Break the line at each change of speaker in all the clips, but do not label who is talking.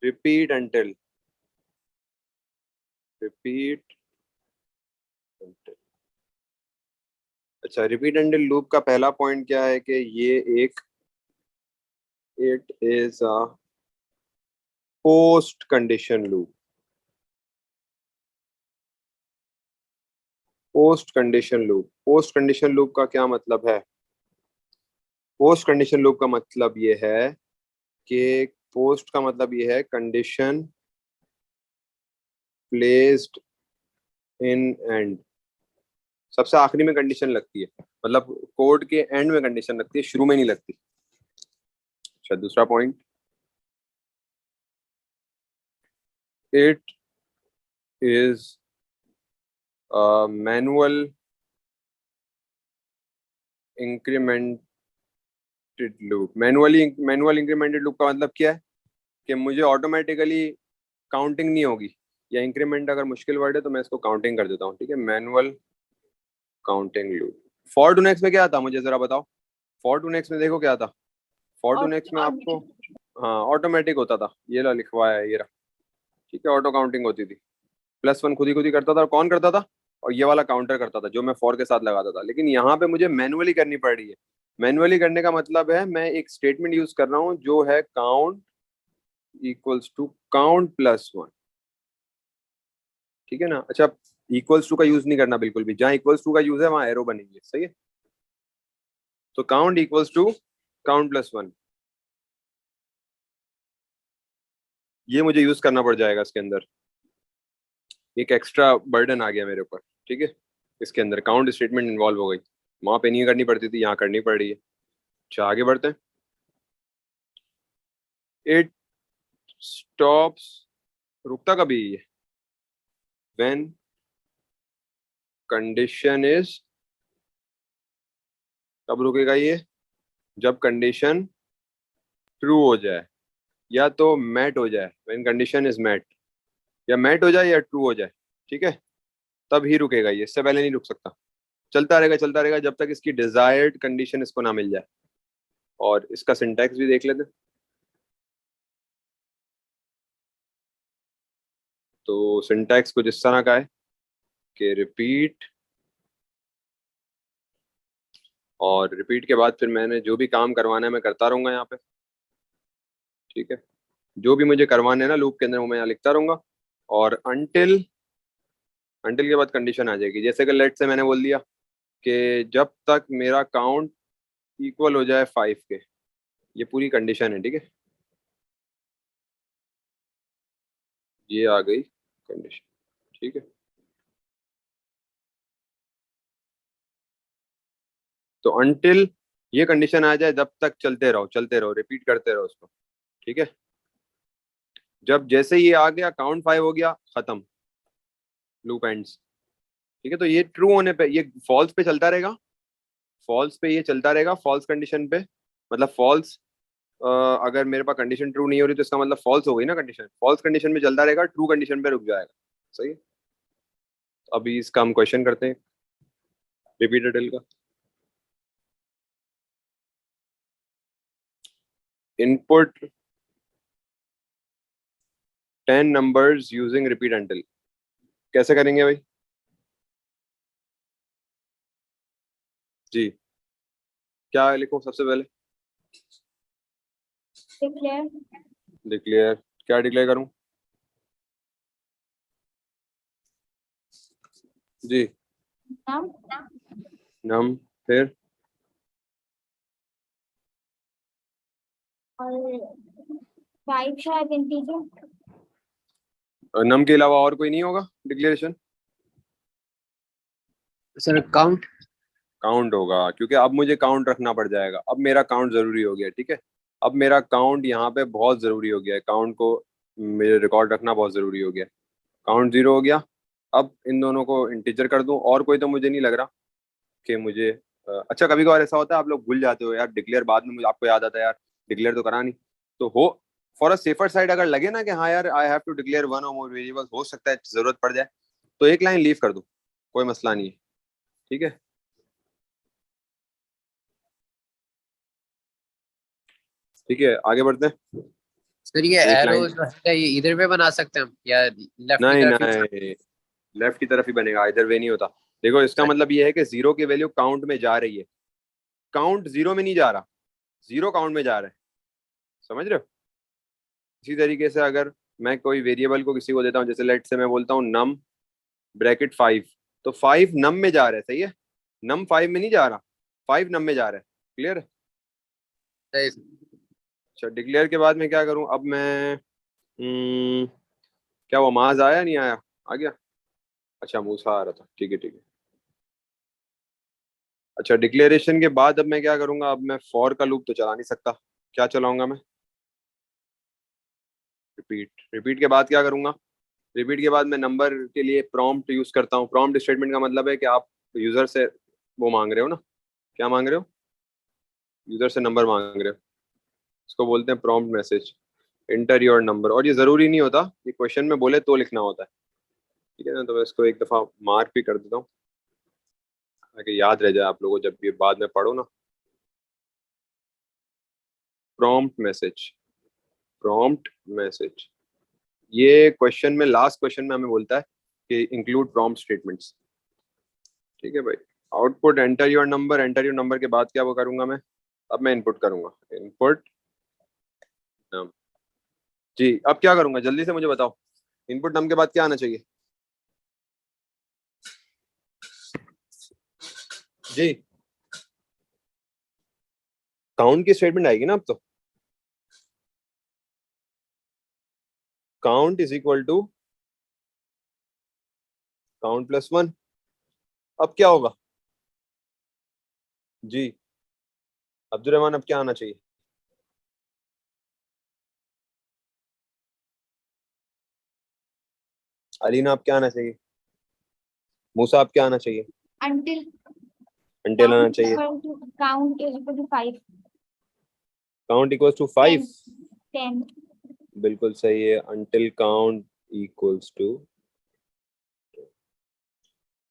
Repeat until, repeat until. अच्छा, repeat until loop का पहला पॉइंट क्या है कि ये एक, it is a post condition loop. Post condition loop, post condition loop का क्या मतलब है? पोस्ट कंडीशन लूप का मतलब ये है कि पोस्ट का मतलब ये है कंडीशन प्लेस्ड इन एंड। सबसे आखिरी में कंडीशन लगती है, मतलब कोड के एंड में कंडीशन लगती है, शुरू में नहीं लगती। अच्छा, दूसरा point, it is manual incremented loop. Manual incremented loop का मतलब क्या है कि मुझे ऑटोमेटिकली काउंटिंग नहीं होगी, या इंक्रीमेंट अगर मुश्किल वर्ड है तो मैं इसको काउंटिंग कर देता हूँ, ठीक है। Manual counting loop. For to next में क्या था मुझे जरा बताओ। फॉर टू नेक्स्ट में देखो क्या था। फॉर टू नेक्स्ट में आपको, हाँ, ऑटोमेटिक होता था, ये ला लिखवाया है, ये रहा, ठीक है। ऑटो काउंटिंग होती थी, +1 खुद ही करता था। और कौन करता था? और ये वाला काउंटर करता था जो मैं फॉर के साथ लगाता था। लेकिन यहाँ पे मुझे मैनुअली करनी पड़ रही है। मैनुअली करने का मतलब है मैं एक स्टेटमेंट यूज कर रहा हूँ जो है काउंट इक्वल्स टू काउंट +1, ठीक है ना। अच्छा, इक्वल्स टू का यूज नहीं करना बिल्कुल भी, जहां इक्वल्स टू का यूज है वहां एरो बनेंगे, सही है। तो काउंट इक्वल्स टू काउंट +1, ये मुझे यूज करना पड़ जाएगा इसके अंदर। एक एक्स्ट्रा बर्डन आ गया मेरे ऊपर, ठीक है। इसके अंदर काउंट स्टेटमेंट इन्वॉल्व हो गई, वहां पे नहीं करनी पड़ती थी, यहाँ करनी पड़ रही है। अच्छा, आगे बढ़ते हैं। इट स्टॉप्स, रुकता कभी ये? व्हेन कंडीशन इज, कब रुकेगा ये? जब कंडीशन ट्रू हो जाए या तो मैट हो जाए, व्हेन कंडीशन इज मैट, या मैट हो जाए या ट्रू हो जाए, ठीक है, तब ही रुकेगा ये, इससे पहले नहीं रुक सकता। चलता रहेगा जब तक इसकी डिजायर्ड कंडीशन इसको ना मिल जाए। और इसका सिंटैक्स भी देख लेते हैं। तो सिंटैक्स कुछ इस तरह का है कि रिपीट, और रिपीट के बाद फिर मैंने जो भी काम करवाना है मैं करता रहूंगा यहाँ पे, ठीक है। जो भी मुझे करवाने हैं ना लूप के अंदर वो मैं यहाँ लिखता रहूंगा। और अनटिल, अनटिल के बाद कंडीशन आ जाएगी। जैसे कि लेट से मैंने बोल दिया कि जब तक मेरा काउंट इक्वल हो जाए 5 के, ये पूरी कंडीशन है, ठीक है। ये आ गई कंडीशन, ठीक है। तो अनटिल ये कंडीशन आ जाए, जब तक चलते रहो, रिपीट करते रहो उसको, ठीक है। जब जैसे ये आ गया, काउंट 5 हो गया, खत्म, लूप एंड्स, ठीक है। तो ये ट्रू होने पे, ये फॉल्स पे चलता रहेगा, फॉल्स पे ये चलता रहेगा, फॉल्स कंडीशन पे, मतलब फॉल्स, अगर मेरे पास कंडीशन ट्रू नहीं हो रही तो इसका मतलब फॉल्स हो गई ना कंडीशन। फॉल्स कंडीशन में चलता रहेगा, ट्रू कंडीशन पे रुक जाएगा, सही है। अभी इसका हम क्वेश्चन करते हैं रिपीटेड का। Input 10 numbers using repeat until, कैसे करेंगे भाई? जी, क्या लिखूं सबसे पहले?
डिक्लेयर।
डिक्लेयर, क्या डिक्लेयर करूं? जी,
नाम
नम, फिर
और 5 शायद इंटीजर।
नम के अलावा और कोई नहीं होगा डिक्लेरेशन?
Sir count.
काउंट होगा, क्योंकि अब मुझे काउंट रखना पड़ जाएगा। अब मेरा काउंट जरूरी हो गया, ठीक है। अब मेरा काउंट यहाँ पे बहुत जरूरी हो गया है, काउंट को मेरे रिकॉर्ड रखना बहुत जरूरी हो गया है। काउंट 0 हो गया। अब इन दोनों को इंटीजर कर दूं, और कोई तो मुझे नहीं लग रहा कि मुझे अच्छा, कभी कभार ऐसा होता है आप लोग भूल जाते हो यार डिक्लेयर, बाद में मुझे आपको याद आता है यार डिक्लेयर तो करा नहीं। तो हो, फॉर अ सेफर साइड अगर लगे ना कि हाँ यार I have to declare one और मोर वेरिएबल्स, हो सकता है जरूरत पड़ जाए, तो एक लाइन लीव कर दूं, कोई मसला नहीं है, ठीक है। ठीक है, आगे बढ़ते हैं।
सर ये
एक
एरो
लाइन,
जो है ये इधर पे बना सकते हैं हम या लेफ्ट की
नहीं
तरफ ही?
नहीं, लेफ्ट की तरफ ही बनेगा, इधर वे नहीं होता। देखो इसका
अच्छा,
मतलब ये है कि जीरो की वैल्यू काउंट में जा रही है, काउंट जीरो में नहीं जा रहा, जीरो काउंट में जा रहा है, समझ रहे हो? इसी तरीके से अगर मैं कोई वेरिएबल को किसी को देता हूँ, जैसे लेट से मैं बोलता हूँ नम ब्रैकेट 5, तो 5 नम में जा रहा है, सही है, नम 5 में नहीं जा रहा, 5 नम में जा रहा है, क्लियर है?
सही सर।
अच्छा, डिक्लेयर के बाद मैं क्या करूँ अब मैं, क्या वो माज आया नहीं आया, आ गया, अच्छा मूसा आ रहा था, ठीक है ठीक है। अच्छा, डिक्लेरेशन के बाद अब मैं क्या करूंगा, अब मैं फॉर का लूप तो चला नहीं सकता, क्या चलाऊंगा मैं, रिपीट, रिपीट के बाद क्या करूंगा, रिपीट के बाद मैं नंबर के लिए प्रॉम्प्ट यूज करता हूँ। प्रॉम्प्ट स्टेटमेंट का मतलब है कि आप यूजर से वो मांग रहे हो ना, क्या मांग रहे हो, यूजर से नंबर मांग रहे हो, इसको बोलते हैं prompt message, inter your number. और ये जरूरी नहीं होता, ये क्वेश्चन में बोले तो लिखना होता है, ठीक है ना, तो मैं इसको एक दफा मार्क भी कर देता हूँ ताकि याद रह जाए आप लोगों को जब भी बाद में पढ़ो ना। प्रॉम्प्ट मैसेज, प्रॉम्प्ट मैसेज, ये क्वेश्चन में लास्ट क्वेश्चन में हमें बोलता है कि इंक्लूड प्रॉम्प्ट स्टेटमेंट्स, ठीक है भाई। Output enter your number, enter your number के बाद क्या वो करूंगा मैं, अब मैं इनपुट करूंगा, इनपुट जी। अब क्या करूंगा जल्दी से मुझे बताओ, इनपुट नम के बाद क्या आना चाहिए जी, काउंट की स्टेटमेंट आएगी ना अब तो, count is equal to count plus one. अब क्या होगा जी, अब्दुल रहमान अब क्या आना चाहिए, अलीना अब क्या आना चाहिए, मूसा अब क्या आना चाहिए,
Until
अंटेल आना चाहिए,
count is equal to 5,
count equals to 5,
10, 10.
बिल्कुल सही है, अंटिल काउंट इक्वल्स टू,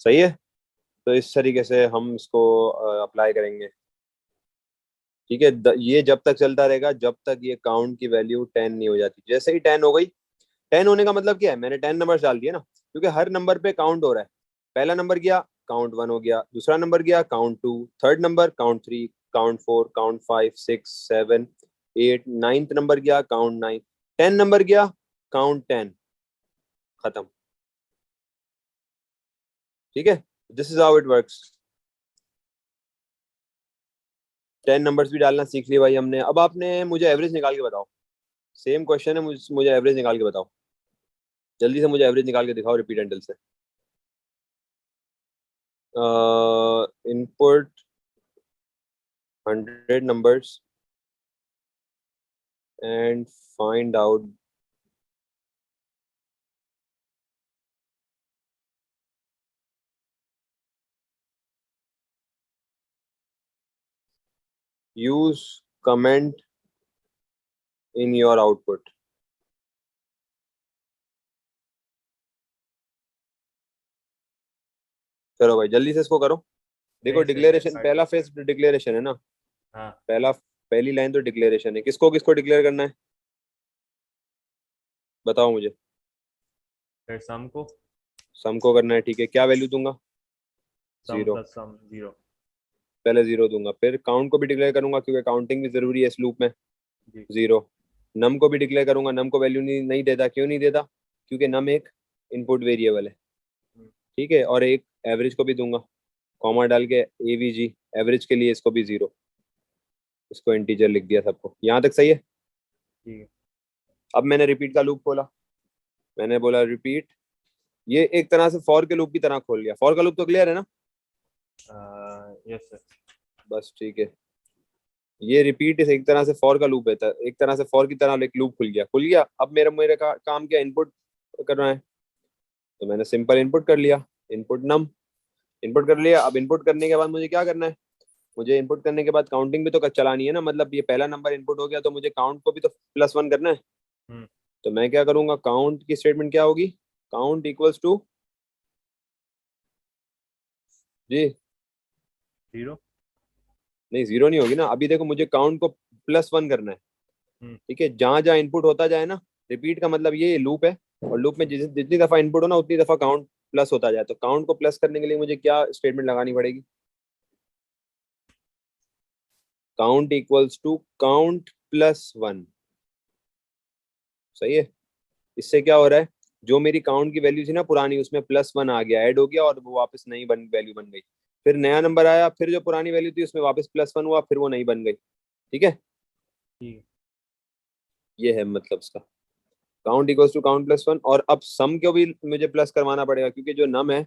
सही है। तो इस तरीके से हम इसको अप्लाई करेंगे, ठीक है। ये जब तक चलता रहेगा जब तक ये काउंट की वैल्यू 10 नहीं हो जाती। जैसे ही 10 हो गई, 10 होने का मतलब क्या है, मैंने 10 नंबर डाल दिया ना, क्योंकि हर नंबर पे काउंट हो रहा है। पहला नंबर गया काउंट 1 हो गया, दूसरा नंबर गया count 2, third number count 3, count 4, count 5, 6, 7, 8, ninth number गया काउंट 9, 10 नंबर गया काउंट 10, खत्म, ठीक है। This is how it works. 10 numbers भी डालना सीख लिया भाई हमने। अब आपने मुझे एवरेज निकाल के बताओ, सेम क्वेश्चन है, मुझे एवरेज निकाल के बताओ, जल्दी से मुझे एवरेज निकाल के दिखाओ रिपीट एंडल से। Input 100 numbers and find out use comment in your output। चलो भाई जल्दी से इसको करो। देखो
सही सही
डिक्लेरेशन,
स्टार्ट।
पहला फेज डिक्लेरेशन है ना,
हाँ
पहली लाइन तो डिक्लेरेशन है। किसको किसको डिक्लेयर करना है बताओ मुझे।
फिर सम को,
सम को करना है, ठीक है, क्या वैल्यू दूंगा,
सम
0,
प्लस सम 0।
पहले 0 दूंगा, फिर काउंट को भी डिक्लेयर करूंगा क्योंकि काउंटिंग भी जरूरी है इस लूप में,
जी
0। नम को भी डिक्लेयर करूंगा, नम को वैल्यू नहीं देता, क्यों नहीं देता, क्योंकि नम एक इनपुट वेरिएबल है, ठीक है। और एक एवरेज को भी दूंगा, कॉमा डाल के एवीजी, एवरेज के लिए इसको भी 0, इसको इंटीजर लिख दिया सबको, यहाँ तक सही है।
ठीक है।
अब मैंने रिपीट का लूप खोला, मैंने बोला रिपीट, ये एक तरह से फॉर के लूप की तरह खोल लिया। फॉर का लूप तो क्लियर है ना,
यस सर।
बस ठीक है। ये रिपीट एक तरह से फॉर का लूप है, एक तरह से फॉर की तरह एक लूप खुल गया। अब मेरे काम क्या, इनपुट करना है, तो मैंने सिंपल इनपुट कर लिया, इनपुट नम, इनपुट कर लिया। अब इनपुट करने के बाद मुझे क्या करना है, मुझे इनपुट करने के बाद काउंटिंग भी तो चलानी है ना, मतलब ये पहला नंबर इनपुट हो गया तो मुझे काउंट को भी तो +1 करना है।
हम्म।
तो मैं क्या करूंगा, काउंट की स्टेटमेंट क्या होगी, काउंट इक्वल्स टू जी,
0।
नहीं 0 नहीं होगी ना, अभी देखो मुझे काउंट को +1 करना है, ठीक है, जहां जहां इनपुट होता जाए ना, रिपीट का मतलब ये लूप है, और लूप में जितनी दफा इनपुट हो ना उतनी दफा काउंट प्लस होता जाए। तो काउंट को प्लस करने के लिए मुझे क्या स्टेटमेंट लगानी पड़ेगी? Count equals to count plus 1। सही है। इससे क्या हो रहा है, जो मेरी काउंट की वैल्यू थी ना पुरानी, उसमें +1 आ गया, ऐड हो गया, और वो वापस नई वैल्यू बन गई। फिर नया नंबर आया, फिर जो पुरानी वैल्यू थी उसमें वापस +1 हुआ, फिर वो नई बन गई। ठीक है,
ठीक है।
ये है मतलब इसका। Count equals to count +1। और अब सम को भी मुझे प्लस करवाना पड़ेगा, क्योंकि जो नम है,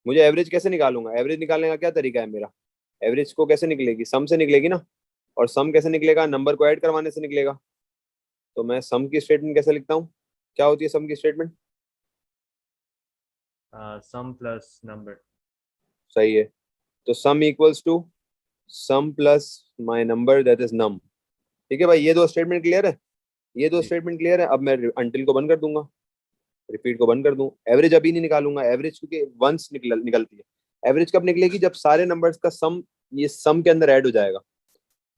मुझे एवरेज कैसे निकालूंगा? एवरेज निकालने का क्या तरीका है मेरा? एवरेज को कैसे निकलेगी? सम से निकलेगी ना। और सम कैसे निकलेगा? नंबर को ऐड करवाने से निकलेगा। तो मैं सम की स्टेटमेंट कैसे लिखता हूँ? क्या होती है सम की स्टेटमेंट?
सम प्लस नंबर।
सही है। तो sum equals to sum plus my number, that is num. ठीक है भाई, ये दो स्टेटमेंट क्लियर है? ये दो
जी।
स्टेटमेंट क्लियर है। अब मैं अंटिल को बंद कर दूंगा, रिपीट को बंद कर दूं। एवरेज अभी नहीं निकालूंगा, एवरेज क्योंकि वंस निकलती है। एवरेज कब निकलेगी? जब सारे नंबर्स का सम ये सम के अंदर ऐड हो जाएगा।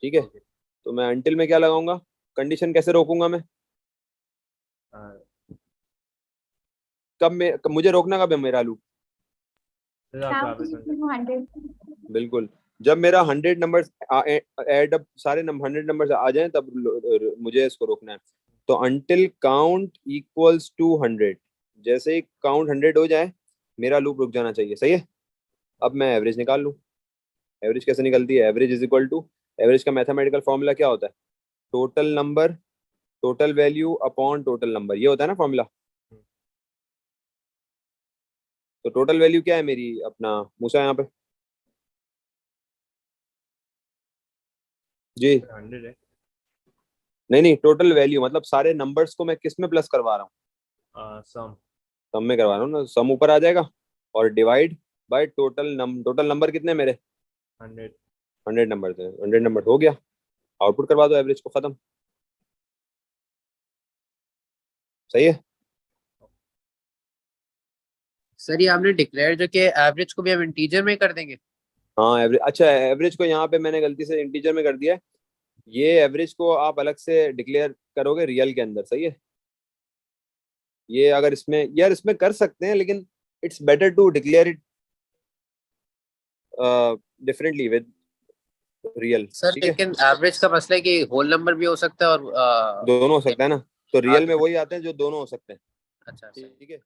ठीक है,
ओके।
तो मैं अंटिल में क्या लगाऊंगा? कंडीशन कैसे रोकूंगा मैं? मुझे रोकना कब है मेरा लूप?
फिर आपको
Count
वापस
is
बन
equal to 100.
बिल्कुल, जब मेरा 100 नंबर्स ऐड अप, सारे 100 नंबर्स आ जाएं, तब मुझे इसको रोकना है। तो अंटिल काउंट इक्वल्स टू 100, जैसे ही काउंट 100 हो जाए मेरा लूप रुक जाना चाहिए। सही है। अब मैं एवरेज निकाल लूँ। एवरेज कैसे निकलती है? Average is equal to, average का मैथमेटिकल फॉर्मूला क्या होता है? Total number, total value upon total number, ये होता है ना फॉर्मूला। तो टोटल वैल्यू क्या है मेरी, अपना मूसा यहाँ पे? जी।
100 है।
नहीं नहीं, टोटल वैल्यू मतलब सारे नंबर्स को मैं किस में प्लस करवा रहा हूँ?
सम
सम में करवा रहा हूँ ना, सम ऊपर आ जाएगा, और डिवाइड बाय टोटल नंबर कितने हैं मेरे?
100।
100 नंबर है, 100 नंबर हो गया। आउटपुट करवा दो, एवरेज को, खत्म। सही है।
सर ये आपने डिक्लेयर जो कि एवरेज को भी हम इंटीजर में कर देंगे।
हाँ एवरेज, अच्छा एवरेज को यहाँ पे मैंने गलती से इंटीजर में कर दिया है। ये एवरेज को आप अलग से डिक्लेयर करोगे रियल के अंदर। सही है। ये अगर इसमें, यार इसमें कर सकते हैं, लेकिन it's better to declare it differently with real.
Sir
ठीक है,
लेकिन एवरेज का मसला है कि होल नंबर भी हो सकता है और
दोनों हो सकता है ना, तो रियल में
आगे।
वही आते हैं जो दोनों हो सकते हैं।
अच्छा सर।
ठीक है।